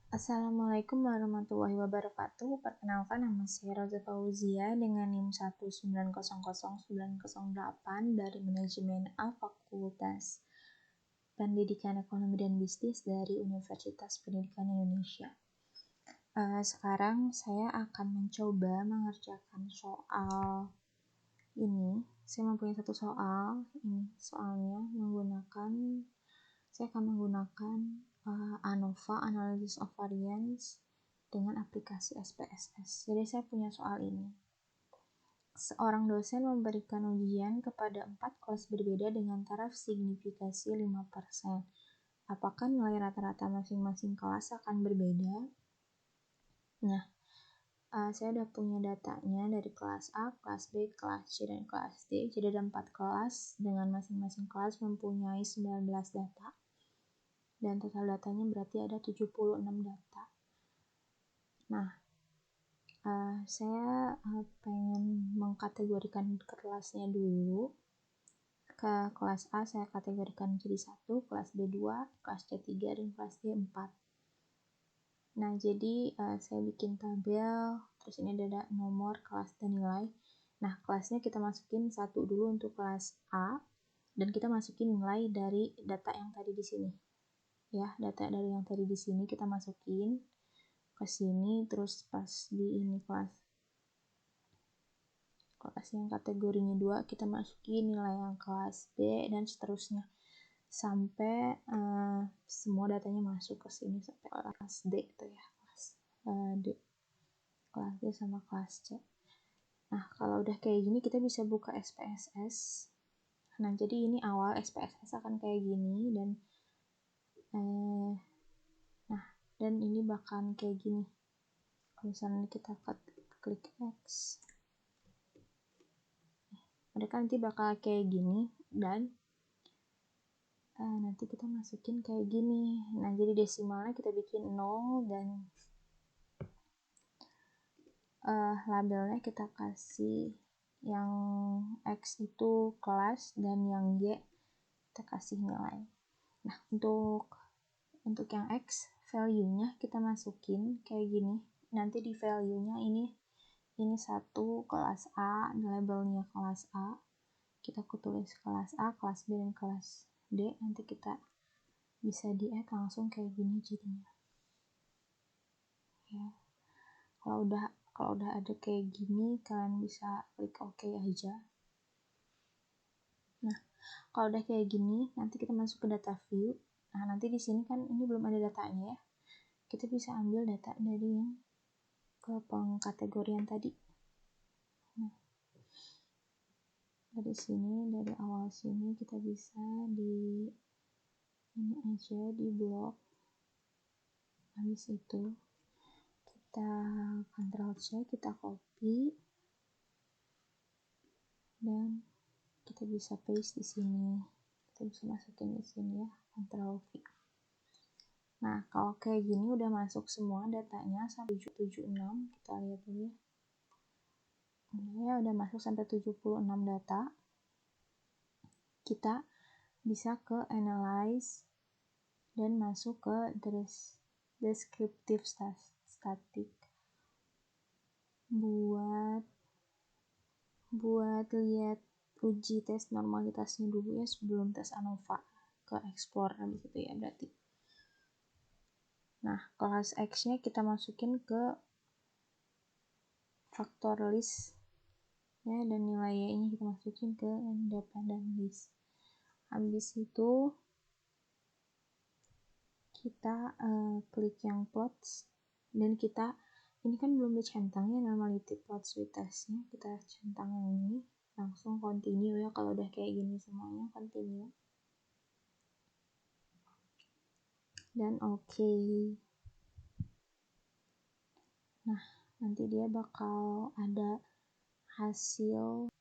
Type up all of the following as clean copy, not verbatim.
Assalamualaikum warahmatullahi wabarakatuh. Perkenalkan, nama saya Roza Fauzia dengan NIM 1900908 dari Manajemen A Fakultas Pendidikan Ekonomi dan Bisnis dari Universitas Pendidikan Indonesia. Sekarang saya akan mencoba mengerjakan soal ini. Saya mempunyai satu soal. Ini soalnya saya akan menggunakan ANOVA, Analysis of Variance, dengan aplikasi SPSS. Jadi saya punya soal ini. Seorang dosen memberikan ujian kepada 4 kelas berbeda dengan taraf signifikasi 5%. Apakah nilai rata-rata masing-masing kelas akan berbeda? Nah, saya udah punya datanya dari kelas A, kelas B, kelas C, dan kelas D. Jadi ada 4 kelas dengan masing-masing kelas mempunyai 19 data. Dan total datanya berarti ada 76 data. Nah, saya pengen mengkategorikan kelasnya dulu. Ke kelas A saya kategorikan jadi 1, kelas B 2, kelas C 3, dan kelas D 4. Nah, jadi saya bikin tabel, terus ini ada nomor, kelas, dan nilai. Nah, kelasnya kita masukin 1 dulu untuk kelas A, dan kita masukin nilai dari data yang tadi di sini. Ya, data dari yang tadi di sini kita masukin ke sini, terus pas di ini kelas yang kategorinya 2 kita masukin nilai yang kelas B, dan seterusnya sampai semua datanya masuk ke sini sampai kelas D gitu ya, kelas D sama kelas C. Nah, kalau udah kayak gini kita bisa buka SPSS. Nah, jadi ini awal SPSS akan kayak gini, dan ini bakalan kayak gini. Kalau misalnya kita klik X, mereka nanti bakal kayak gini, dan nanti kita masukin kayak gini. Nah, jadi desimalnya kita bikin 0, dan labelnya kita kasih yang X itu kelas, dan yang Y kita kasih nilai. Nah, untuk yang X value-nya kita masukin kayak gini. Nanti di value-nya ini 1 kelas A, labelnya kelas A. Kita tulis kelas A, kelas B, dan kelas D. Nanti kita bisa di-add langsung kayak gini jadinya. Ya. Kalau udah ada kayak gini, kalian bisa klik OK aja. Nah, kalau udah kayak gini, nanti kita masuk ke data view. Nah, nanti di sini kan ini belum ada datanya ya. Kita bisa ambil data dari yang ke pengkategorian tadi. Nah, dari sini, dari awal sini kita bisa di ini aja, di blok. Habis itu kita Ctrl C, kita copy, dan kita bisa paste di sini. Kita bisa masukin di sini ya, Ctrl V. Nah, kalau kayak gini udah masuk semua datanya sampai 76, kita lihat dulu ya. Udah masuk sampai 76 data. Kita bisa ke analyze dan masuk ke descriptive static buat lihat uji tes normalitasnya dulu ya sebelum tes ANOVA ke explore habis itu ya berarti. Nah, kelas X-nya kita masukin ke factor list ya, dan nilai Y-nya kita masukin ke independent list. Habis itu kita klik yang plots, dan kita ini kan belum dicentang ya normality plots with test-nya, kita centang yang ini, langsung continue ya. Kalau udah kayak gini semuanya continue dan oke. Nah, nanti dia bakal ada hasil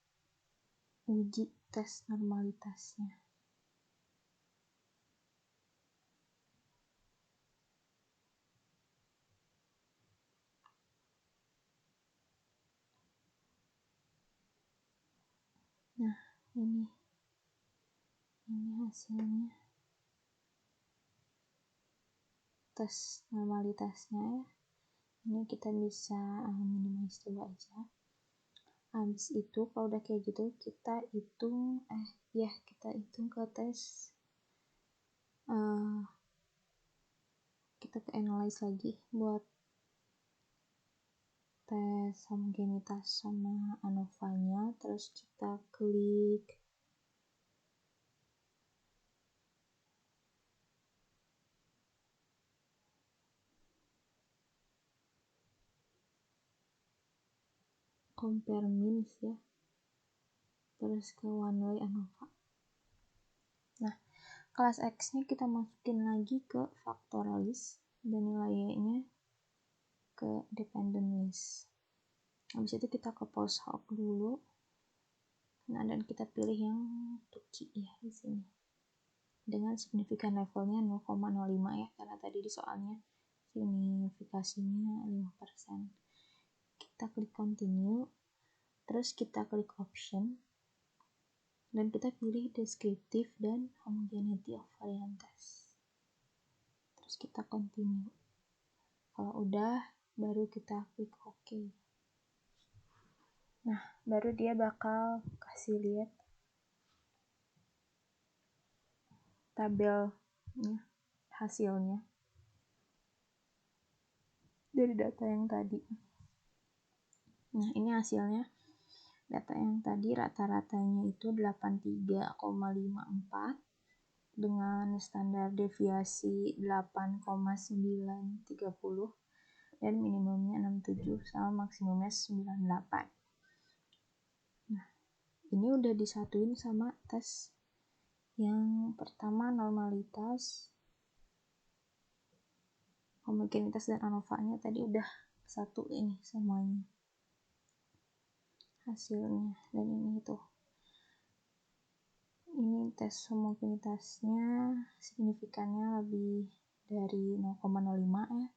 uji tes normalitasnya. Nah, ini hasilnya. tes normalitasnya ya. Ini kita bisa minimize dulu aja. Habis itu kalau udah kayak gitu kita hitung ke tes, kita ke analyze lagi buat tes homogenitas sama ANOVA-nya. Terus kita klik compare means ya, terus ke one way ANOVA. Nah, kelas X nya kita masukin lagi ke factor list dan nilainya ke dependent list. Habis itu kita ke post hoc dulu. Nah, dan kita pilih yang tuki ya di sini. Dengan signifikan levelnya 0,05 ya, karena tadi di soalnya signifikasinya 5%. Kita klik continue, terus kita klik option, dan kita pilih descriptive dan homogeneity of variances. Terus kita continue. Kalau udah, baru kita klik OK. Nah, baru dia bakal kasih lihat tabelnya, hasilnya dari data yang tadi. Nah, ini hasilnya. Data yang tadi rata-ratanya itu 83,54 dengan standar deviasi 8,930 dan minimumnya 67 sama maksimumnya 98. Nah, ini udah disatuin sama tes yang pertama, normalitas, homogenitas dan ANOVA-nya tadi udah satu ini semuanya hasilnya. Dan ini tuh, ini tes homogenitasnya signifikannya lebih dari 0,05 ya.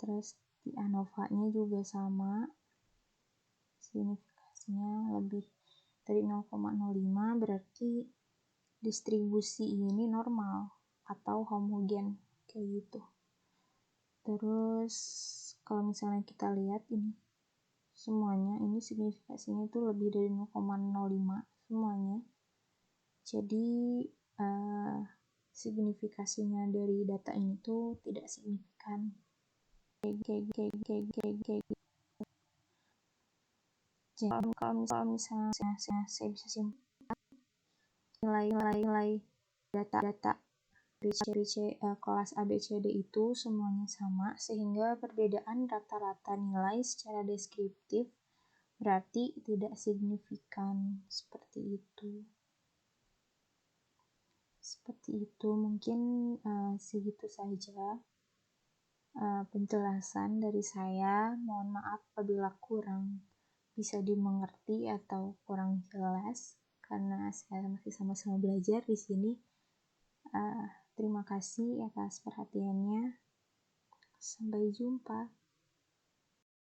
Terus di ANOVA-nya juga sama, signifikasinya lebih dari 0,05, berarti distribusi ini normal atau homogen kayak gitu. Terus kalau misalnya kita lihat ini semuanya, ini signifikasinya itu lebih dari 0,05 semuanya. Jadi signifikasinya dari data ini tuh tidak signifikan. Jadi kalau misalnya saya bisa simpulkan nilai data kelas ABCD itu semuanya sama, sehingga perbedaan rata-rata nilai secara deskriptif berarti tidak signifikan. Seperti itu mungkin segitu saja penjelasan dari saya. Mohon maaf apabila kurang bisa dimengerti atau kurang jelas, karena saya masih sama-sama belajar di sini. Terima kasih atas perhatiannya. Sampai jumpa.